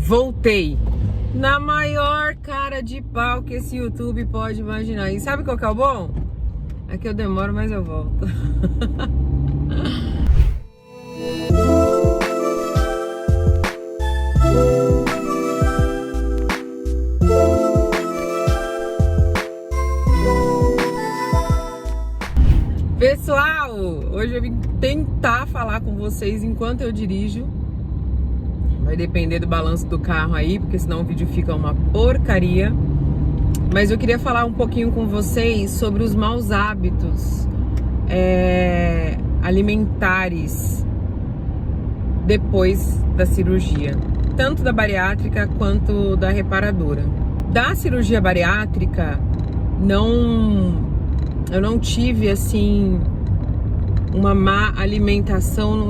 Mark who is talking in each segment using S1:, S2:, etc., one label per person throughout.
S1: Voltei na maior cara de pau que esse YouTube pode imaginar. E sabe qual que é o bom? É que eu demoro, mas eu volto. Pessoal, hoje eu vim tentar falar com vocês enquanto eu dirijo. Vai depender do balanço do carro aí, porque senão o vídeo fica uma porcaria. Mas eu queria falar um pouquinho com vocês sobre os maus hábitos alimentares depois da cirurgia, tanto da bariátrica quanto da reparadora. Da cirurgia bariátrica, eu não tive assim uma má alimentação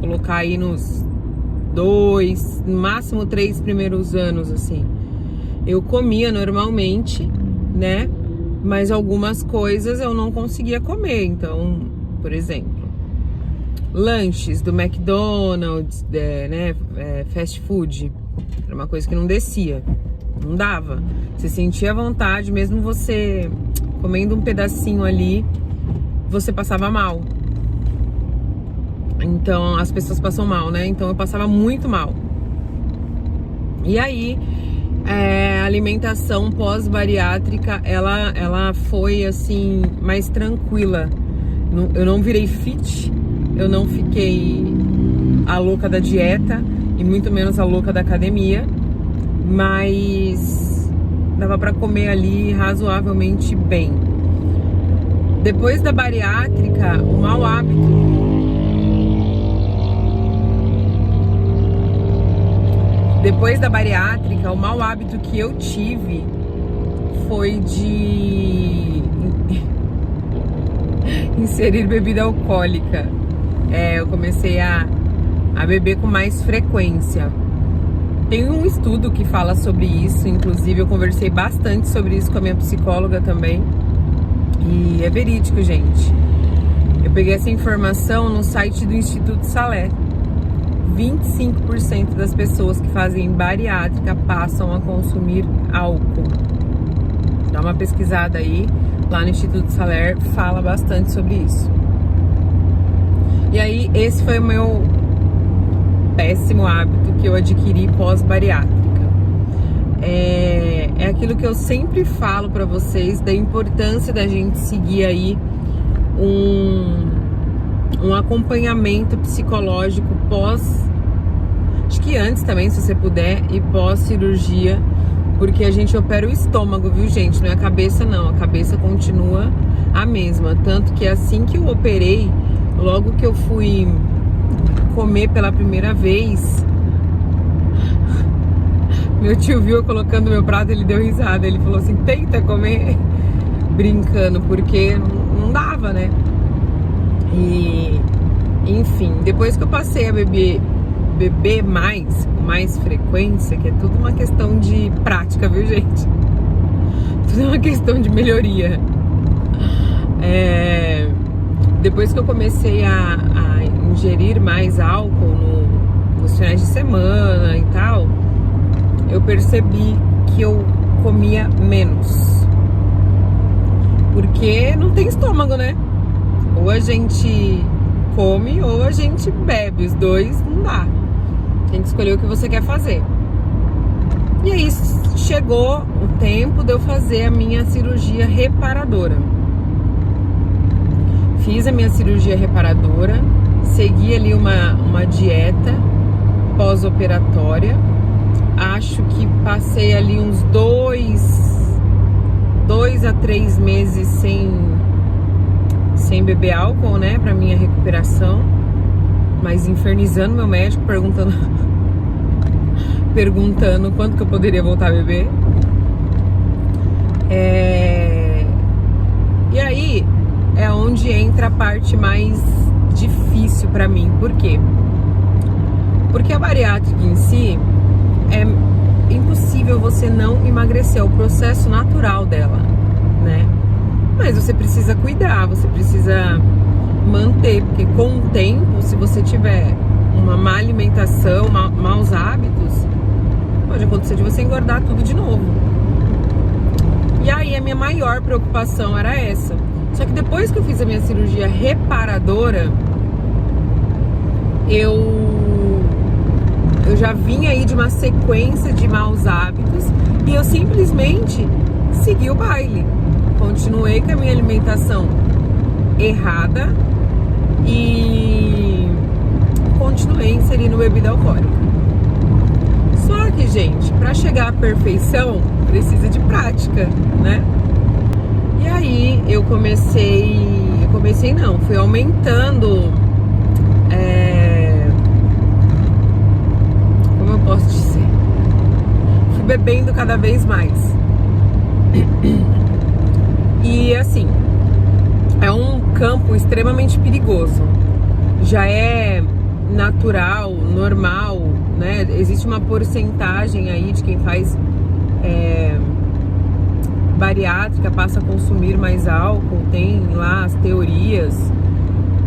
S1: colocar aí nos 2, no máximo 3 primeiros anos, assim. Eu comia normalmente, né? Mas algumas coisas eu não conseguia comer. Então, por exemplo, lanches do McDonald's, fast food, era uma coisa que não descia, não dava. Você sentia vontade, mesmo você comendo um pedacinho ali, você passava mal. Então, as pessoas passam mal, né? Então, eu passava muito mal. E aí, a alimentação pós-bariátrica, ela foi, assim, mais tranquila. Eu não virei fit, eu não fiquei a louca da dieta, e muito menos a louca da academia. Mas dava pra comer ali razoavelmente bem. Depois da bariátrica, o mau hábito... Depois da bariátrica, o mau hábito que eu tive foi de inserir bebida alcoólica. Eu comecei a beber com mais frequência. Tem um estudo que fala sobre isso, inclusive eu conversei bastante sobre isso com a minha psicóloga também. E é verídico, gente. Eu peguei essa informação no site do Instituto Salé. 25% das pessoas que fazem bariátrica passam a consumir álcool. Dá uma pesquisada aí, lá no Instituto Salé fala bastante sobre isso. E aí, esse foi o meu péssimo hábito que eu adquiri pós-bariátrica. É aquilo que eu sempre falo pra vocês, da importância da gente seguir aí um acompanhamento psicológico acho que antes também, se você puder, e pós-cirurgia, porque a gente opera o estômago, viu, gente? Não é a cabeça, não. A cabeça continua a mesma. Tanto que assim que eu operei, logo que eu fui comer pela primeira vez, meu tio viu eu colocando meu prato, ele deu risada. Ele falou assim, tenta comer, brincando, porque não dava, né? E, enfim, depois que eu passei a beber com mais frequência, que é tudo uma questão de prática, viu, gente? Tudo é uma questão de melhoria. Depois que eu comecei a ingerir mais álcool nos finais de semana e tal, eu percebi que eu comia menos. Porque não tem estômago, né? Ou a gente come ou a gente bebe. Os dois não dá. Tem que escolher o que você quer fazer. E aí chegou o tempo de eu fazer a minha cirurgia reparadora. Fiz a minha cirurgia reparadora, segui ali uma dieta pós-operatória. Acho que passei ali uns 2 a 3 meses sem beber álcool, né, pra minha recuperação, mas infernizando meu médico, perguntando quando que eu poderia voltar a beber. E aí é onde entra a parte mais difícil pra mim. Por quê? Porque a bariátrica em si é impossível você não emagrecer, é o processo natural dela, né? Mas você precisa cuidar, você precisa manter, porque com o tempo, se você tiver uma má alimentação, maus hábitos, acontecer de você engordar tudo de novo. E aí a minha maior preocupação era essa. Só que depois que eu fiz a minha cirurgia reparadora, eu já vinha aí de uma sequência de maus hábitos e eu simplesmente segui o baile. Continuei com a minha alimentação errada e continuei inserindo bebida alcoólica. Só que, gente, para chegar à perfeição precisa de prática, né? E aí eu fui aumentando, como eu posso dizer? Fui bebendo cada vez mais. E assim, é um campo extremamente perigoso. Já é natural, normal, né? Existe uma porcentagem aí de quem faz bariátrica passa a consumir mais álcool, tem lá as teorias,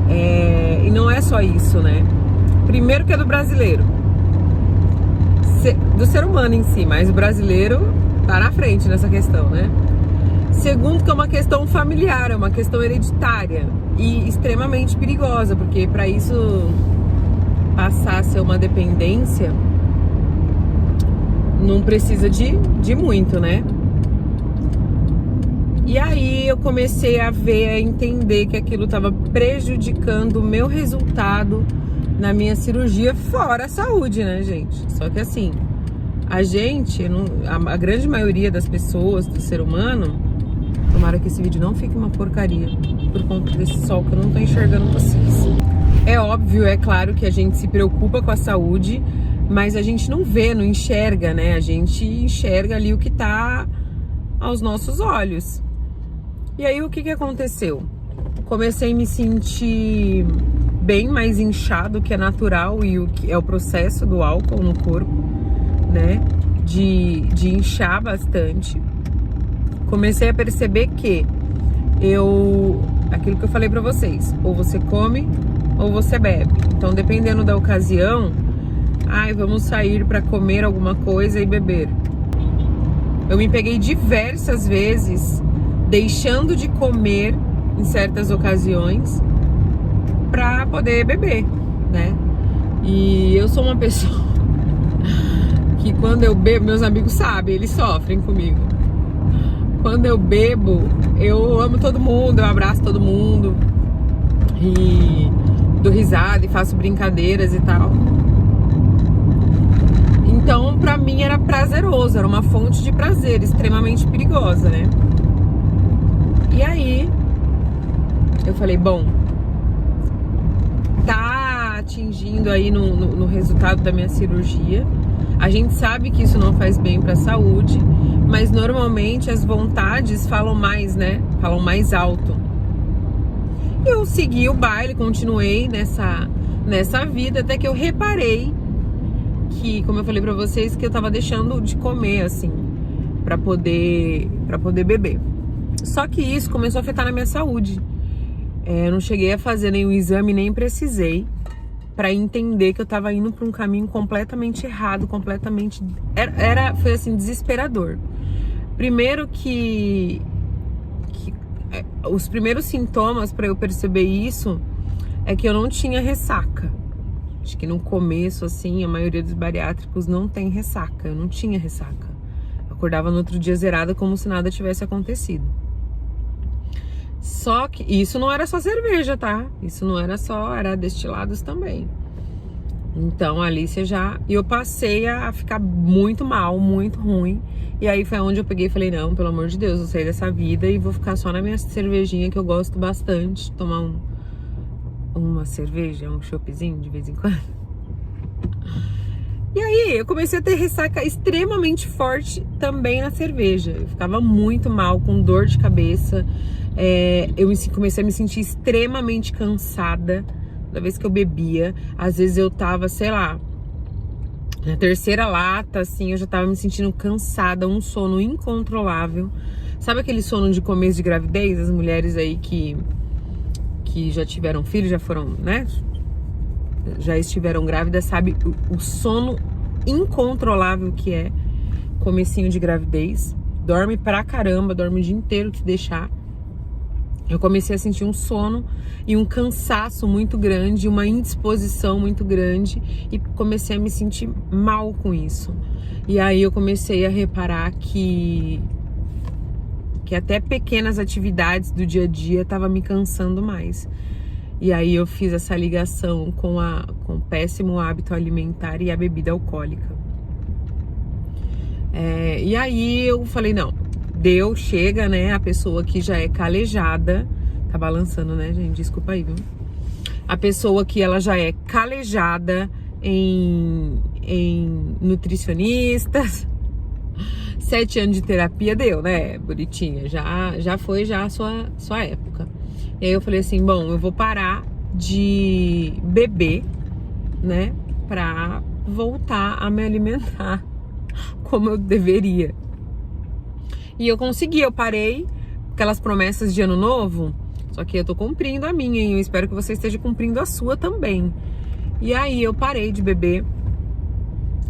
S1: e não é só isso, né? Primeiro que é do brasileiro, do ser humano em si, mas o brasileiro tá na frente nessa questão, né? Segundo que é uma questão familiar, é uma questão hereditária e extremamente perigosa, porque para isso passar a ser uma dependência não precisa de muito, né? E aí eu comecei a entender que aquilo estava prejudicando o meu resultado na minha cirurgia, fora a saúde, né, gente? Só que assim, a grande maioria das pessoas, do ser humano, tomara que esse vídeo não fique uma porcaria por conta desse sol que eu não tô enxergando vocês. É óbvio, é claro que a gente se preocupa com a saúde, mas a gente não vê, não enxerga, né? A gente enxerga ali o que tá aos nossos olhos. E aí o que aconteceu? Comecei a me sentir bem mais inchado, que é natural, e o que é o processo do álcool no corpo, né? De inchar bastante. Comecei a perceber que aquilo que eu falei pra vocês, ou você come ou você bebe. Então, dependendo da ocasião, vamos sair pra comer alguma coisa e beber. Eu me peguei diversas vezes deixando de comer em certas ocasiões pra poder beber, né? E eu sou uma pessoa que quando eu bebo, meus amigos sabem, eles sofrem comigo. Quando eu bebo, eu amo todo mundo, eu abraço todo mundo e dou risada e faço brincadeiras e tal. Então, pra mim era prazeroso, era uma fonte de prazer extremamente perigosa, né? E aí, eu falei, bom, tá atingindo aí no resultado da minha cirurgia. A gente sabe que isso não faz bem pra saúde, mas normalmente as vontades falam mais, né? Falam mais alto. Eu segui o baile, continuei nessa vida, até que eu reparei que, como eu falei pra vocês, que eu tava deixando de comer, assim, pra poder beber. Só que isso começou a afetar na minha saúde. Eu não cheguei a fazer nenhum exame, nem precisei, pra entender que eu tava indo pra um caminho completamente errado, foi assim, desesperador. Primeiro que os primeiros sintomas pra eu perceber isso é que eu não tinha ressaca. Acho que no começo, assim, a maioria dos bariátricos não tem ressaca. Eu não tinha ressaca. Eu acordava no outro dia zerada como se nada tivesse acontecido. Só que isso não era só cerveja, tá? Isso não era só, era destilados também. Então ali eu passei a ficar muito mal, muito ruim. E aí foi onde eu peguei e falei, não, pelo amor de Deus, vou sair dessa vida e vou ficar só na minha cervejinha, que eu gosto bastante. Tomar uma cerveja, um choppzinho de vez em quando. E aí eu comecei a ter ressaca extremamente forte também na cerveja. Eu ficava muito mal, com dor de cabeça. Eu comecei a me sentir extremamente cansada toda vez que eu bebia. Às vezes eu tava, sei lá, na terceira lata, assim, eu já tava me sentindo cansada, um sono incontrolável. Sabe aquele sono de começo de gravidez? As mulheres aí que já tiveram filho, já foram, né? Já estiveram grávidas, sabe o sono incontrolável que é. comecinho de gravidez. Dorme pra caramba, dorme o dia inteiro que deixar. Eu comecei a sentir um sono e um cansaço muito grande, uma indisposição muito grande e comecei a me sentir mal com isso. E aí eu comecei a reparar que até pequenas atividades do dia a dia estavam me cansando mais. E aí eu fiz essa ligação com o péssimo hábito alimentar e a bebida alcoólica. E aí eu falei, não, deu, chega, né? A pessoa que já é calejada, tá balançando, né, gente? Desculpa aí, viu? A pessoa que ela já é calejada em nutricionistas, 7 anos de terapia deu, né, bonitinha? Já foi a sua época. E aí eu falei assim, bom, eu vou parar de beber, né, pra voltar a me alimentar como eu deveria. E eu consegui, eu parei aquelas promessas de ano novo, só que eu tô cumprindo a minha e eu espero que você esteja cumprindo a sua também. E aí eu parei de beber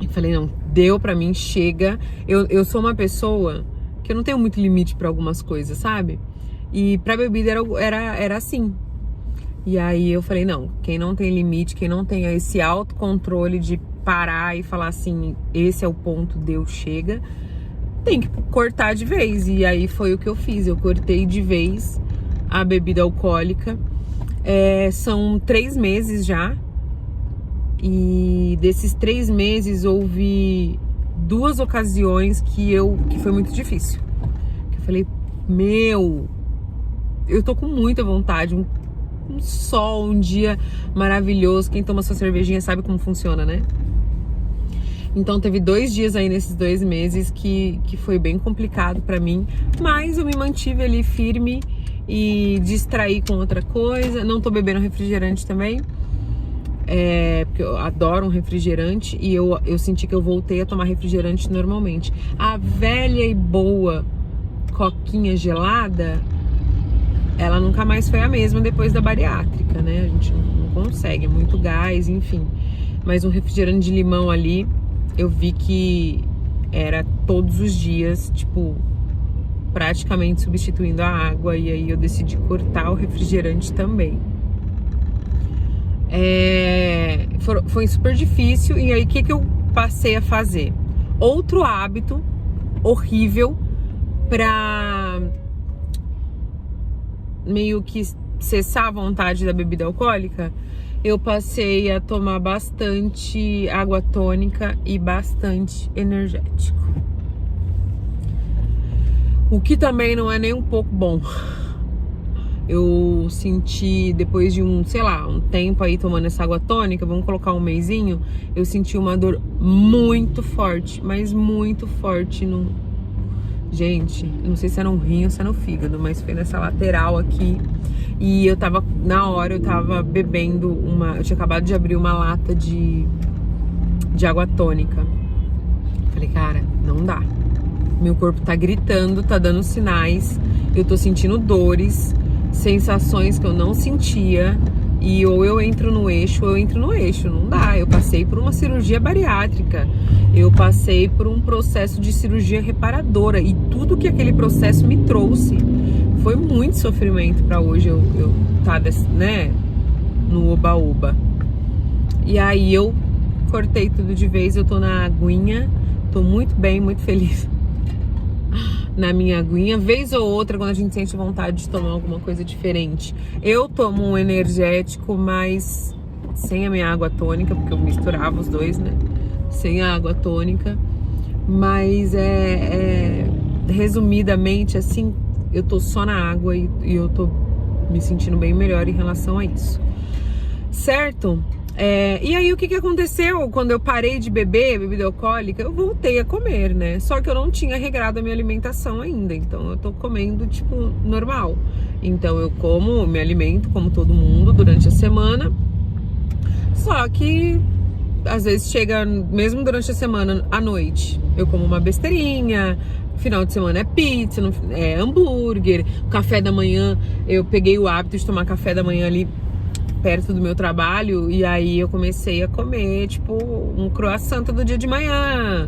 S1: e falei, não, deu pra mim, chega. Eu sou uma pessoa que eu não tenho muito limite pra algumas coisas, sabe? E pra bebida era assim. E aí eu falei, não, quem não tem limite, quem não tem esse autocontrole de parar e falar assim, esse é o ponto, deu, chega, tem que cortar de vez. E aí foi o que eu fiz, eu cortei de vez a bebida alcoólica. São 3 meses já. E desses 3 meses houve 2 ocasiões que foi muito difícil. Eu falei, eu tô com muita vontade, um sol, um dia maravilhoso. Quem toma sua cervejinha sabe como funciona, né? Então teve 2 dias aí nesses 2 meses que foi bem complicado pra mim, mas eu me mantive ali firme e distraí com outra coisa. Não tô bebendo refrigerante também, porque eu adoro um refrigerante e eu senti que eu voltei a tomar refrigerante normalmente. A velha e boa coquinha gelada, ela nunca mais foi a mesma depois da bariátrica, né? A gente não consegue, é muito gás, enfim. Mas um refrigerante de limão ali, eu vi que era todos os dias, tipo, praticamente substituindo a água. E aí eu decidi cortar o refrigerante também. Foi super difícil. E aí o que eu passei a fazer? Outro hábito horrível pra meio que cessar a vontade da bebida alcoólica. Eu passei a tomar bastante água tônica e bastante energético. O que também não é nem um pouco bom. Eu senti, depois de um tempo aí tomando essa água tônica, vamos colocar um mesinho, eu senti uma dor muito forte, mas muito forte no... Gente, eu não sei se é no rim ou se é no fígado, mas foi nessa lateral aqui. E na hora eu tava bebendo eu tinha acabado de abrir uma lata de água tônica. Falei, cara, não dá. Meu corpo tá gritando, tá dando sinais. Eu tô sentindo dores, sensações que eu não sentia. E ou eu entro no eixo ou eu entro no eixo. Não dá. Eu passei por uma cirurgia bariátrica. Eu passei por um processo de cirurgia reparadora. E tudo que aquele processo me trouxe foi muito sofrimento pra hoje eu tá, né, no oba-oba. E aí eu cortei tudo de vez. Eu tô na aguinha. Tô muito bem, muito feliz na minha aguinha. Vez ou outra, quando a gente sente vontade de tomar alguma coisa diferente, eu tomo um energético, mas sem a minha água tônica, porque eu misturava os dois, né? Sem a água tônica. Mas resumidamente, assim, eu tô só na água e eu tô me sentindo bem melhor em relação a isso. Certo? E aí o que aconteceu quando eu parei de beber bebida alcoólica? Eu voltei a comer, né? Só que eu não tinha regrado a minha alimentação ainda. Então eu tô comendo, tipo, normal. Então eu me alimento como todo mundo durante a semana. Só que às vezes chega, mesmo durante a semana, à noite, eu como uma besteirinha. Final de semana é pizza, é hambúrguer. Café da manhã, eu peguei o hábito de tomar café da manhã ali perto do meu trabalho, e aí eu comecei a comer, tipo, um croissant todo dia de manhã.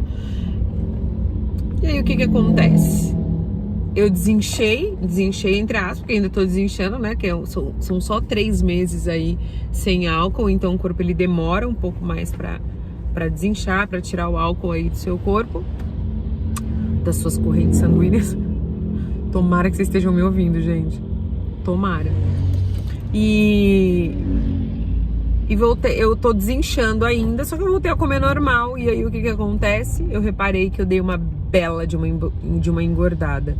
S1: E aí o que acontece? Eu desinchei entre aspas, porque ainda tô desinchando, né? Que são só 3 meses aí sem álcool, então o corpo ele demora um pouco mais pra desinchar, pra tirar o álcool aí do seu corpo, das suas correntes sanguíneas. Tomara que vocês estejam me ouvindo, gente. Tomara. E voltei, eu tô desinchando ainda, só que eu voltei a comer normal. E aí o que acontece? Eu reparei que eu dei uma bela de uma engordada.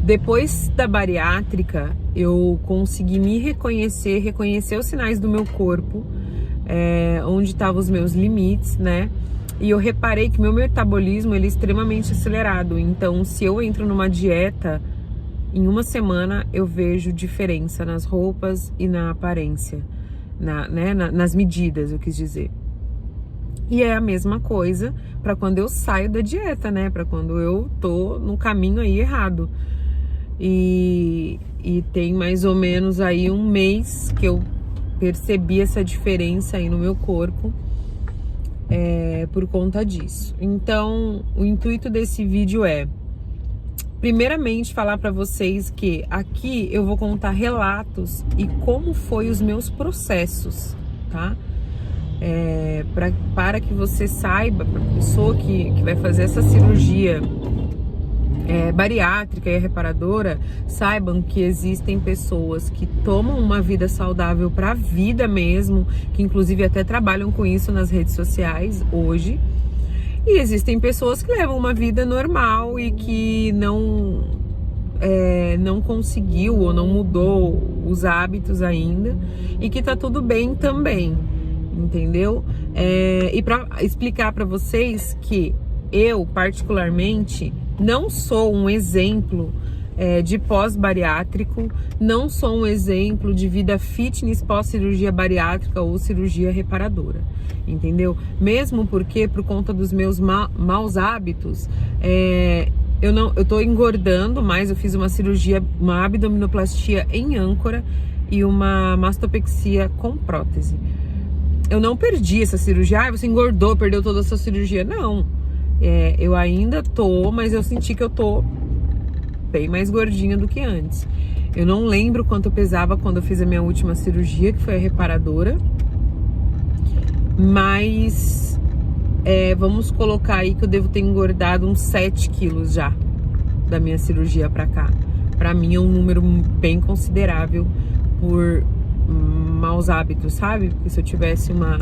S1: Depois da bariátrica, eu consegui me reconhecer os sinais do meu corpo, onde estavam os meus limites, né? E eu reparei que meu metabolismo ele é extremamente acelerado. Então, se eu entro numa dieta, em uma semana eu vejo diferença nas roupas e na aparência, nas medidas, eu quis dizer. E é a mesma coisa para quando eu saio da dieta, né? Para quando eu tô no caminho aí errado. E tem mais ou menos aí um mês que eu percebi essa diferença aí no meu corpo por conta disso. Então, o intuito desse vídeo é, primeiramente, falar para vocês que aqui eu vou contar relatos e como foi os meus processos, tá? Para que você saiba, para a pessoa que vai fazer essa cirurgia bariátrica e reparadora, saibam que existem pessoas que tomam uma vida saudável para a vida mesmo, que inclusive até trabalham com isso nas redes sociais hoje, e existem pessoas que levam uma vida normal e que não conseguiu ou não mudou os hábitos ainda e que tá tudo bem também, entendeu? E para explicar para vocês que eu, particularmente, não sou um exemplo de pós-bariátrico, não sou um exemplo de vida fitness pós-cirurgia bariátrica ou cirurgia reparadora, entendeu? Mesmo porque, por conta dos meus maus hábitos, eu tô engordando, mas eu fiz uma cirurgia, uma abdominoplastia em âncora e uma mastopexia com prótese. Eu não perdi essa cirurgia, você engordou, perdeu toda a sua cirurgia, não. Eu ainda tô, mas eu senti que eu tô bem mais gordinha do que antes. Eu não lembro quanto eu pesava quando eu fiz a minha última cirurgia, que foi a reparadora. Mas vamos colocar aí que eu devo ter engordado uns 7 quilos já da minha cirurgia pra cá. Pra mim é um número bem considerável por maus hábitos, sabe? Porque se eu tivesse uma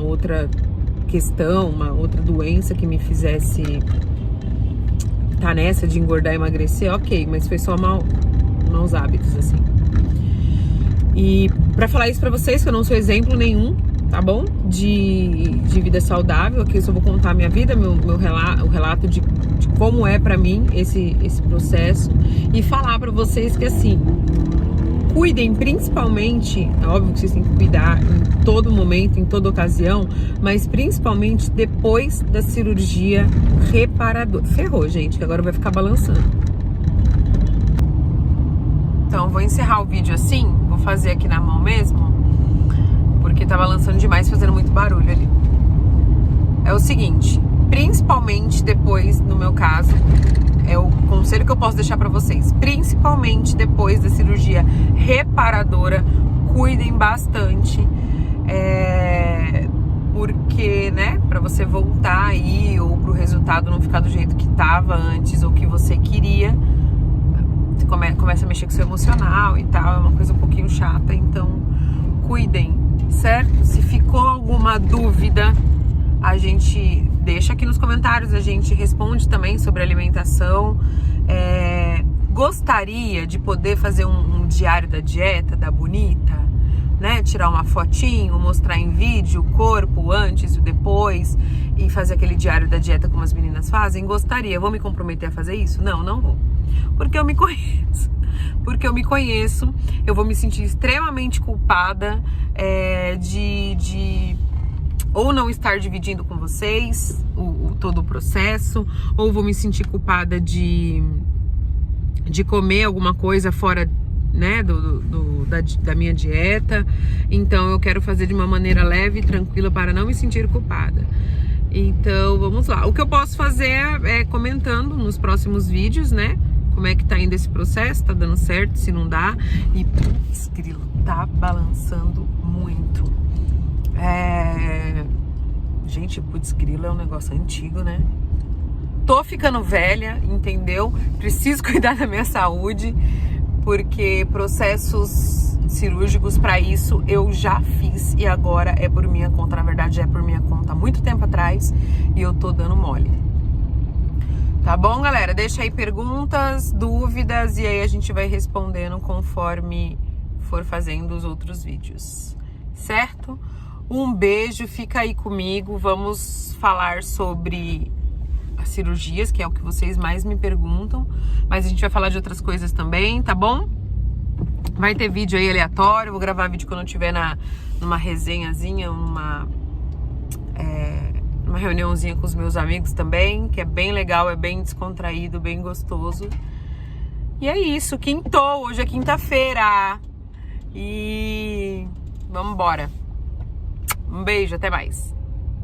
S1: outra questão, uma outra doença que me fizesse tá nessa de engordar e emagrecer, ok, mas foi só maus hábitos, assim. E pra falar isso pra vocês, que eu não sou exemplo nenhum, tá bom? De vida saudável, aqui eu só vou contar a minha vida, o relato de como é pra mim esse processo, e falar pra vocês que, assim, cuidem principalmente, é óbvio que vocês têm que cuidar em todo momento, em toda ocasião, mas principalmente depois da cirurgia reparadora. Ferrou, gente, que agora vai ficar balançando. Então, vou encerrar o vídeo assim, vou fazer aqui na mão mesmo, porque tá balançando demais, fazendo muito barulho ali. É o seguinte, principalmente depois, no meu caso, é o conselho que eu posso deixar pra vocês, principalmente depois da cirurgia reparadora, cuidem bastante, porque, né, pra você voltar aí, ou pro resultado não ficar do jeito que tava antes, ou que você queria, você começa a mexer com o seu emocional e tal, é uma coisa um pouquinho chata, então cuidem, certo? Se ficou alguma dúvida, a gente deixa aqui nos comentários, a gente responde também sobre alimentação. Gostaria de poder fazer um diário da dieta, da bonita, né? Tirar uma fotinho, mostrar em vídeo o corpo, antes e depois, e fazer aquele diário da dieta como as meninas fazem. Gostaria. Vou me comprometer a fazer isso? Não, não vou. Porque eu me conheço. Porque eu me conheço, eu vou me sentir extremamente culpada de ou não estar dividindo com vocês todo o processo, ou vou me sentir culpada de comer alguma coisa fora, né, da minha dieta. Então eu quero fazer de uma maneira leve e tranquila para não me sentir culpada. Então, vamos lá. O que eu posso fazer é comentando nos próximos vídeos, né? Como é que tá indo esse processo, tá dando certo, se não dá. E, putz, grilo, tá balançando muito. Gente, putz, grilo é um negócio antigo, né? Tô ficando velha, entendeu? Preciso cuidar da minha saúde, porque processos cirúrgicos para isso eu já fiz e agora é por minha conta. Na verdade, é por minha conta há muito tempo atrás e eu tô dando mole. Tá bom, galera? Deixa aí perguntas, dúvidas e aí a gente vai respondendo conforme for fazendo os outros vídeos, certo? Um beijo, fica aí comigo, vamos falar sobre as cirurgias, que é o que vocês mais me perguntam, mas a gente vai falar de outras coisas também, tá bom? Vai ter vídeo aí aleatório, vou gravar vídeo quando eu estiver numa resenhazinha, numa reuniãozinha com os meus amigos também, que é bem legal, é bem descontraído, bem gostoso. E é isso, quintou, hoje é quinta-feira e vamos embora. Um beijo, até mais.